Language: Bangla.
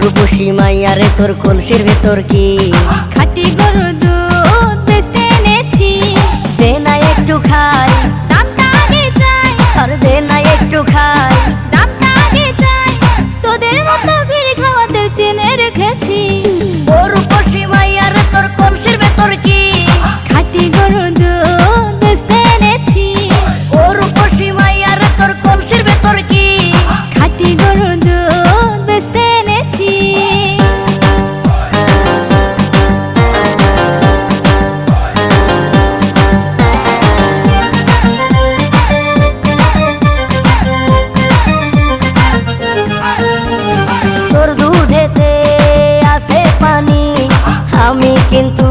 রূপসী মাইয়ারে তোর কলসির ভেতর কি খাঁটি গরুর দুধ বেচতে এনেছি। দে না একটু খাই, দামটা আগে চাই, আর দে না একটু খাই। দামটা আগে চাই, তোদের মতো ভিড় খাওয়াদের চেনে রেখেছি। ও রূপসী মাইয়ারে তোর কলসির ভেতর কি খাঁটি গরুর দুধ বেচতে এনেছি। ও রূপসী মাইয়ারে তোর কলসির ভেতর কি খাঁটি গরুর দুধ বেচতে এনেছি। তোর দুধেতে আছে পানি, আমি কিন্তু